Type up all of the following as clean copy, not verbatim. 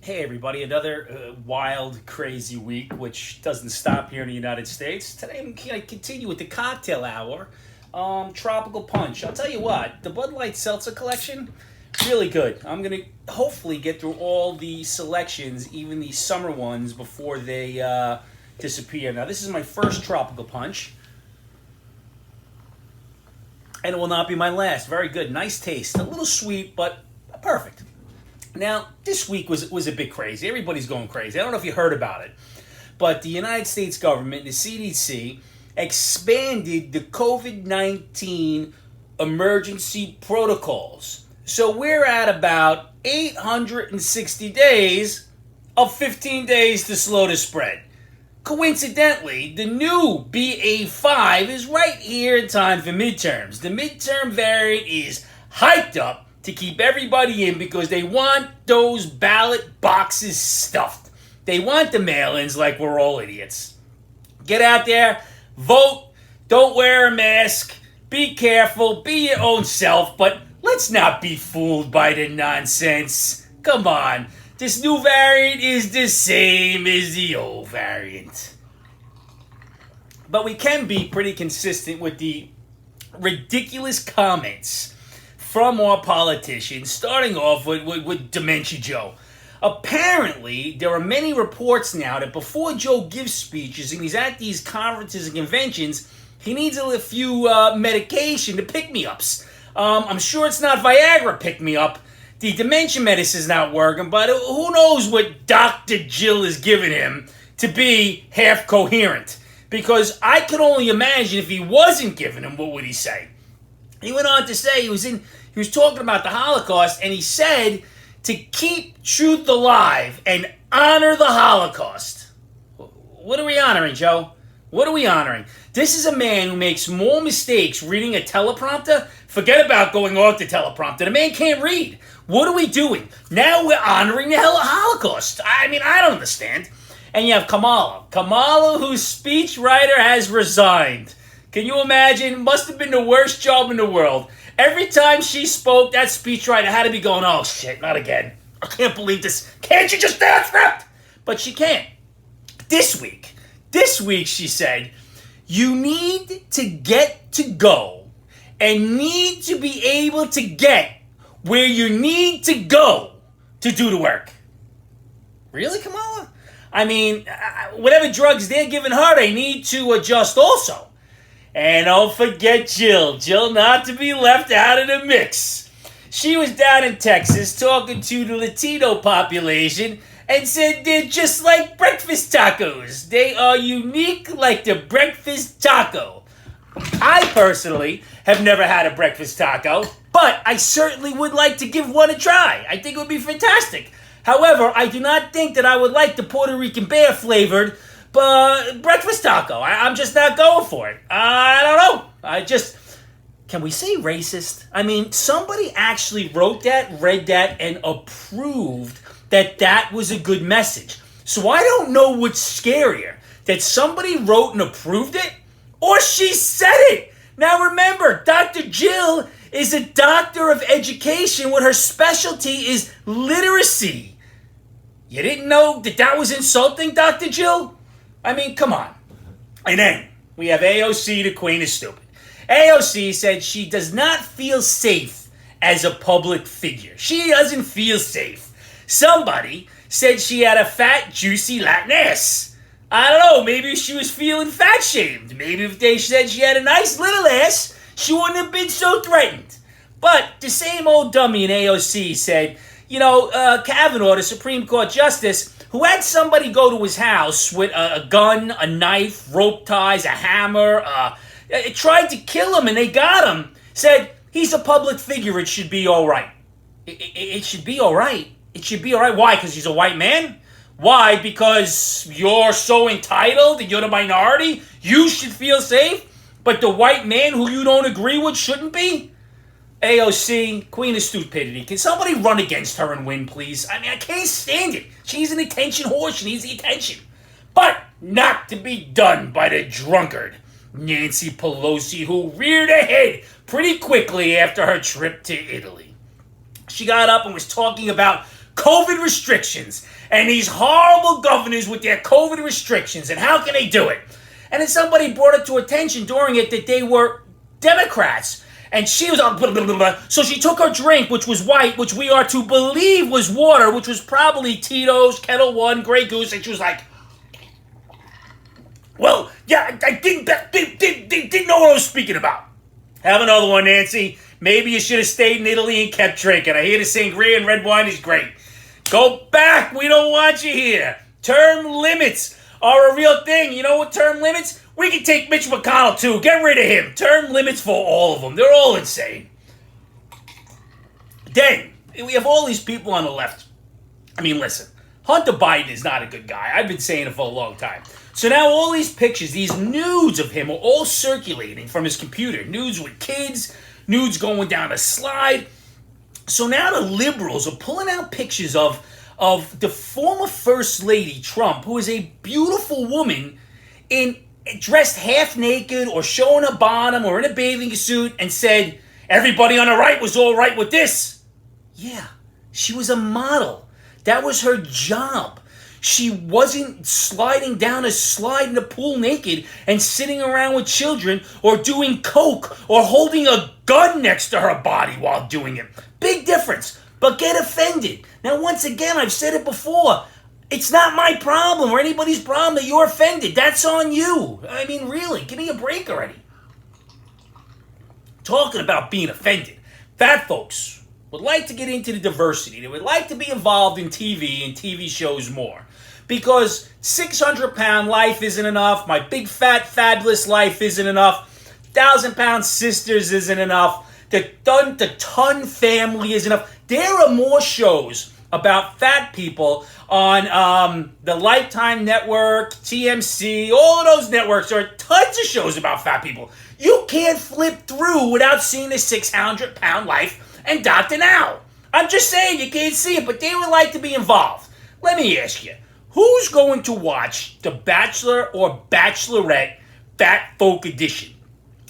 Hey everybody, another wild, crazy week, which doesn't stop here in the United States. Today I'm going to continue with the cocktail hour, Tropical Punch. I'll tell you what, the Bud Light Seltzer collection, really good. I'm going to hopefully get through all the selections, even the summer ones, before they disappear. Now this is my first Tropical Punch, and it will not be my last. Very good, nice taste, a little sweet, but perfect. Now, this week was a bit crazy. Everybody's going crazy. I don't know if you heard about it, but the United States government, the CDC, expanded the COVID-19 emergency protocols. So we're at about 860 days of 15 days to slow the spread. Coincidentally, the new BA5 is right here in time for midterms. The midterm variant is hyped up to keep everybody in because they want those ballot boxes stuffed. They want the mail-ins like we're all idiots. Get out there, vote, don't wear a mask, be careful, be your own self, but let's not be fooled by the nonsense. Come on, this new variant is the same as the old variant. But we can be pretty consistent with the ridiculous comments from our politicians, starting off with Dementia Joe. Apparently, there are many reports now that before Joe gives speeches and he's at these conferences and conventions, he needs a few medication to pick-me-ups. I'm sure it's not Viagra pick-me-up. The dementia medicine's not working, but who knows what Dr. Jill is giving him to be half coherent. Because I could only imagine if he wasn't giving him, what would he say? He went on to say he was talking about the Holocaust, and he said to keep truth alive and honor the Holocaust. What are we honoring, Joe? What are we honoring? This is a man who makes more mistakes reading a teleprompter. Forget about going off the teleprompter. The man can't read. What are we doing? Now we're honoring the Holocaust. I mean, I don't understand. And you have Kamala. Kamala, whose speechwriter has resigned. Can you imagine? Must have been the worst job in the world. Every time she spoke, that speechwriter had to be going, oh shit, not again. I can't believe this. Can't you just dance rap? But she can't. This week, she said, you need to get to go and need to be able to get where you need to go to do the work. Really, Kamala? I mean, whatever drugs they're giving her, they need to adjust also. And don't forget Jill. Jill not to be left out of the mix. She was down in Texas talking to the Latino population and said they're just like breakfast tacos. They are unique like the breakfast taco. I personally have never had a breakfast taco, but I certainly would like to give one a try. I think it would be fantastic. However, I do not think that I would like the Puerto Rican bear flavored breakfast taco. I'm just not going for it. I don't know. Can we say racist? I mean, somebody actually wrote that, read that, and approved that was a good message. So I don't know what's scarier, that somebody wrote and approved it, or she said it. Now remember, Dr. Jill is a doctor of education when her specialty is literacy. You didn't know that was insulting, Dr. Jill? I mean, come on. And then we have AOC, the queen is stupid. AOC said she does not feel safe as a public figure. She doesn't feel safe. Somebody said she had a fat, juicy Latin ass. I don't know, maybe she was feeling fat-shamed. Maybe if they said she had a nice little ass, she wouldn't have been so threatened. But the same old dummy in AOC said, Kavanaugh, the Supreme Court Justice, who had somebody go to his house with a gun, a knife, rope ties, a hammer, tried to kill him and they got him, said he's a public figure, it should be all right. It should be all right. It should be all right. Why? Because he's a white man? Why? Because you're so entitled and you're the minority? You should feel safe, but the white man who you don't agree with shouldn't be? AOC, queen of stupidity. Can somebody run against her and win, please? I mean, I can't stand it. She's an attention whore. She needs the attention. But not to be done by the drunkard, Nancy Pelosi, who reared her head pretty quickly after her trip to Italy. She got up and was talking about COVID restrictions and these horrible governors with their COVID restrictions and how can they do it? And then somebody brought it to attention during it that they were Democrats. And she was blah, blah, blah, blah. So she took her drink, which was white, which we are to believe was water, which was probably Tito's, Kettle One, Grey Goose, and she was like, well, yeah, I didn't know what I was speaking about. Have another one, Nancy. Maybe you should have stayed in Italy and kept drinking. I hear the sangria and red wine is great. Go back. We don't want you here. Term limits are a real thing. You know what term limits? We can take Mitch McConnell, too. Get rid of him. Term limits for all of them. They're all insane. Then, we have all these people on the left. I mean, listen. Hunter Biden is not a good guy. I've been saying it for a long time. So now all these pictures, these nudes of him are all circulating from his computer. Nudes with kids, nudes going down a slide. So now the liberals are pulling out pictures of the former First Lady, Trump, who is a beautiful woman dressed half naked or showing her bottom or in a bathing suit and said, everybody on the right was all right with this. Yeah, she was a model. That was her job. She wasn't sliding down a slide in the pool naked and sitting around with children or doing coke or holding a gun next to her body while doing it. Big difference. But get offended. Now, once again, I've said it before. It's not my problem or anybody's problem that you're offended. That's on you. I mean, really, give me a break already. Talking about being offended. Fat folks would like to get into the diversity. They would like to be involved in TV and TV shows more. Because 600-pound life isn't enough. My big, fat, fabulous life isn't enough. 1,000-pound sisters isn't enough. The ton family isn't enough. There are more shows about fat people on the Lifetime Network, TMC, all of those networks. There are tons of shows about fat people. You can't flip through without seeing the 600-pound life and Dr. Now. I'm just saying, you can't see it, but they would like to be involved. Let me ask you, who's going to watch The Bachelor or Bachelorette Fat Folk Edition?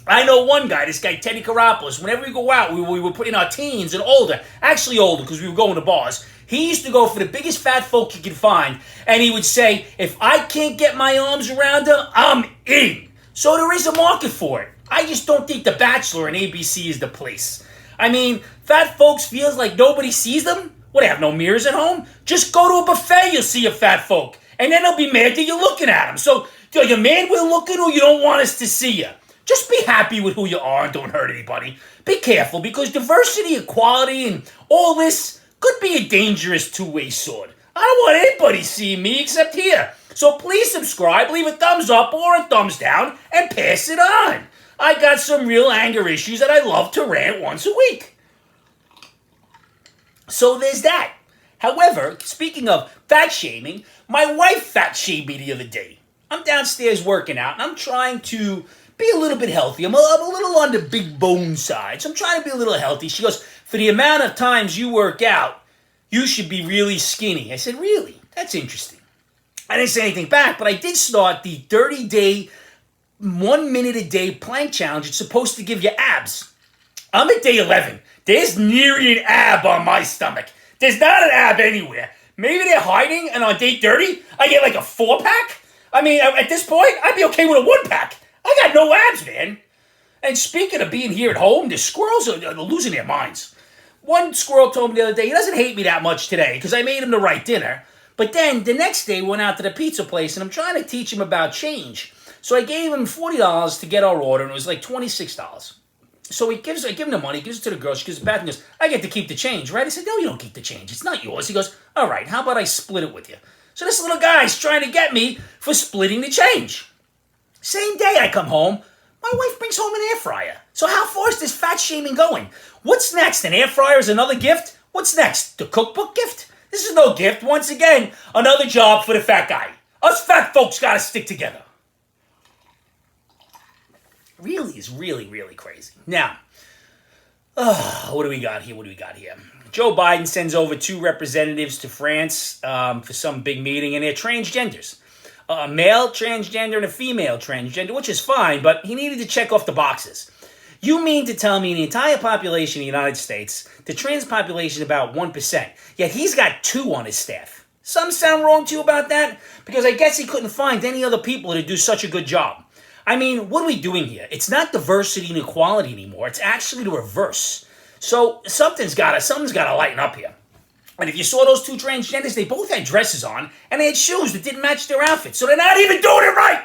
I know one guy, this guy Teddy Karopoulos, whenever we go out, we were in our teens and older, actually older because we were going to bars, he used to go for the biggest fat folk he could find, and he would say, if I can't get my arms around them, I'm in. So there is a market for it. I just don't think The Bachelor and ABC is the place. I mean, fat folks feels like nobody sees them? What, they have no mirrors at home? Just go to a buffet, you'll see a fat folk. And then they'll be mad that you're looking at them. So, are you mad we're looking or you don't want us to see you? Just be happy with who you are and don't hurt anybody. Be careful because diversity, equality, and all this could be a dangerous two-way sword. I don't want anybody seeing me except here. So please subscribe, leave a thumbs up or a thumbs down, and pass it on. I got some real anger issues that I love to rant once a week. So there's that. However, speaking of fat shaming, my wife fat shamed me the other day. I'm downstairs working out and I'm trying to be a little bit healthy. I'm a little on the big bone side, so I'm trying to be a little healthy. She goes, for the amount of times you work out, you should be really skinny. I said, really? That's interesting. I didn't say anything back, but I did start the 30-day, 1 minute a day plank challenge. It's supposed to give you abs. I'm at day 11. There's nearly an ab on my stomach. There's not an ab anywhere. Maybe they're hiding, and on day 30, I get like a 4-pack? I mean, at this point, I'd be okay with a 1-pack. I got no abs, man. And speaking of being here at home, the squirrels are losing their minds. One squirrel told me the other day, he doesn't hate me that much today because I made him the right dinner. But then the next day, we went out to the pizza place, and I'm trying to teach him about change. So I gave him $40 to get our order, and it was like $26. So I give him the money, gives it to the girl, she gives it back and goes, I get to keep the change, right? I said, no, you don't keep the change. It's not yours. He goes, all right, how about I split it with you? So this little guy's trying to get me for splitting the change. Same day I come home, my wife brings home an air fryer. So how far is this fat shaming going? What's next? An air fryer is another gift? What's next? The cookbook gift? This is no gift. Once again, another job for the fat guy. Us fat folks gotta stick together. Really is really crazy. Now, what do we got here? Joe Biden sends over 2 representatives to France for some big meeting, and they're transgenders. A male transgender and a female transgender, which is fine, but he needed to check off the boxes. You mean to tell me in the entire population of the United States, the trans population is about 1%, yet he's got 2 on his staff. Something sound wrong to you about that? Because I guess he couldn't find any other people to do such a good job. I mean, what are we doing here? It's not diversity and equality anymore. It's actually the reverse. So something's got to lighten up here. And if you saw those 2 transgenders, they both had dresses on, and they had shoes that didn't match their outfits. So they're not even doing it right.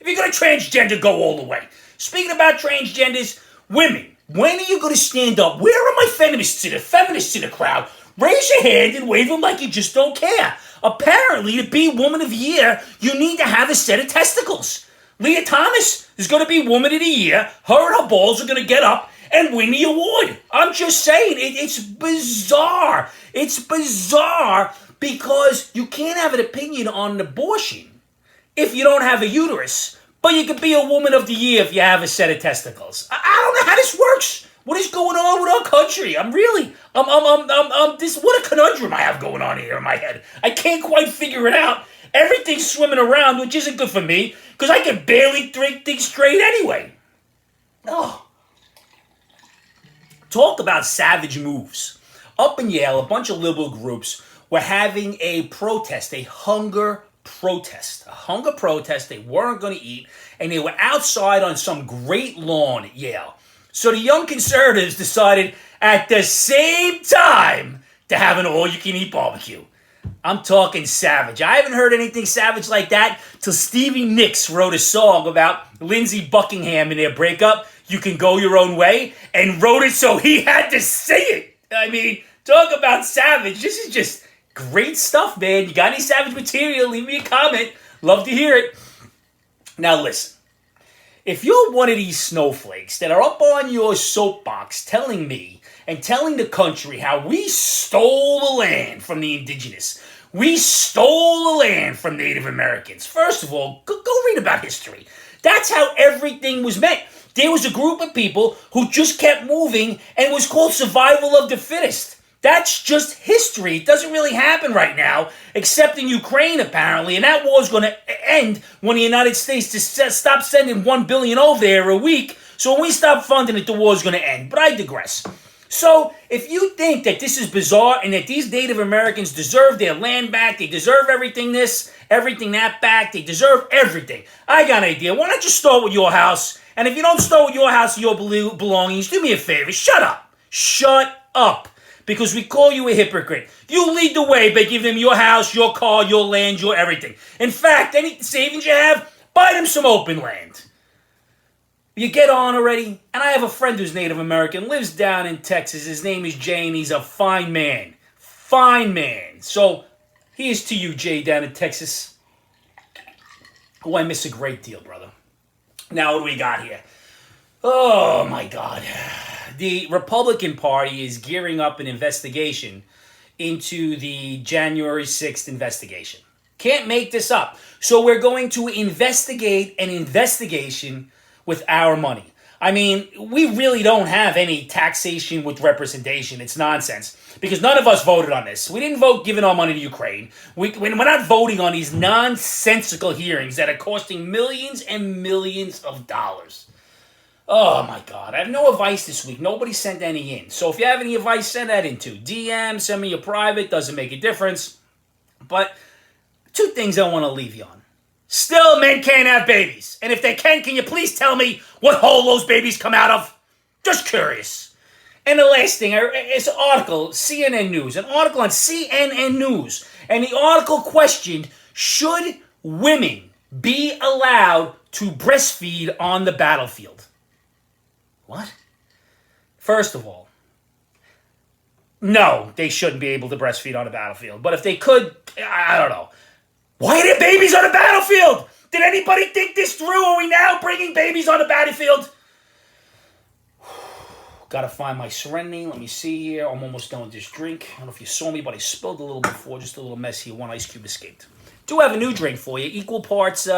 If you're going to transgender, go all the way. Speaking about transgenders, women, when are you going to stand up? Where are my feminists in the crowd? Raise your hand and wave them like you just don't care. Apparently, to be Woman of the Year, you need to have a set of testicles. Leah Thomas is going to be Woman of the Year. Her and her balls are going to get up and win the award. I'm just saying, it's bizarre. It's bizarre because you can't have an opinion on abortion if you don't have a uterus. But you can be a Woman of the Year if you have a set of testicles. I don't know how this works. What is going on with our country? What a conundrum I have going on here in my head. I can't quite figure it out. Everything's swimming around, which isn't good for me, because I can barely think straight anyway. Oh. Talk about savage moves. Up in Yale, a bunch of liberal groups were having a protest, a hunger protest. A hunger protest. They weren't going to eat, and they were outside on some great lawn at Yale. So the young conservatives decided at the same time to have an all-you-can-eat barbecue. I'm talking savage. I haven't heard anything savage like that till Stevie Nicks wrote a song about Lindsey Buckingham and their breakup, You Can Go Your Own Way, and wrote it so he had to sing it. I mean, talk about savage. This is just great stuff, man. You got any savage material, leave me a comment. Love to hear it. Now listen. If you're one of these snowflakes that are up on your soapbox telling me and telling the country how we stole the land from the indigenous, we stole the land from Native Americans, first of all, go read about history. That's how everything was meant. There was a group of people who just kept moving, and it was called survival of the fittest. That's just history. It doesn't really happen right now, except in Ukraine, apparently. And that war's going to end when the United States just stops sending $1 billion over there a week. So when we stop funding it, the war's going to end. But I digress. So if you think that this is bizarre and that these Native Americans deserve their land back, they deserve everything this, everything that back, they deserve everything. I got an idea. Why not just start with your house? And if you don't start with your house and your belongings, do me a favor. Shut up. Shut up. Because we call you a hypocrite. You lead the way by giving them your house, your car, your land, your everything. In fact, any savings you have, buy them some open land. You get on already? And I have a friend who's Native American, lives down in Texas. His name is Jay, and he's a fine man. Fine man. So, here's to you, Jay, down in Texas. Oh, I miss a great deal, brother. Now, what do we got here? Oh, my God. The Republican Party is gearing up an investigation into the January 6th investigation. Can't make this up. So we're going to investigate an investigation with our money. I mean, we really don't have any taxation with representation. It's nonsense. Because none of us voted on this. We didn't vote giving our money to Ukraine. We're not voting on these nonsensical hearings that are costing millions and millions of dollars. Oh, my God. I have no advice this week. Nobody sent any in. So if you have any advice, send that in too. DM, send me a private. Doesn't make a difference. But 2 things I want to leave you on. Still, men can't have babies. And if they can you please tell me what hole those babies come out of? Just curious. And the last thing is an article, CNN News. An article on CNN News. And the article questioned, should women be allowed to breastfeed on the battlefield? What? First of all, no, they shouldn't be able to breastfeed on a battlefield. But if they could, I don't know. Why are there babies on the battlefield? Did anybody think this through? Are we now bringing babies on the battlefield? Gotta find my Serenity. Let me see here. I'm almost done with this drink. I don't know if you saw me, but I spilled a little before. Just a little mess here. 1 ice cube escaped. Do have a new drink for you. Equal parts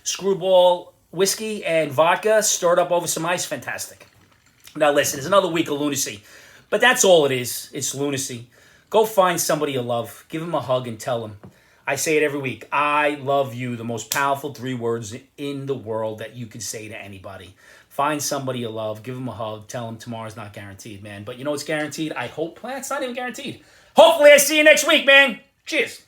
Screwball whiskey and vodka stirred up over some ice. Fantastic. Now listen, it's another week of lunacy. But that's all it is. It's lunacy. Go find somebody you love. Give them a hug and tell them. I say it every week. I love you. The most powerful 3 words in the world that you can say to anybody. Find somebody you love, give them a hug, tell them tomorrow's not guaranteed, man. But you know what's guaranteed? I hope. Well, it's not even guaranteed. Hopefully I see you next week, man. Cheers.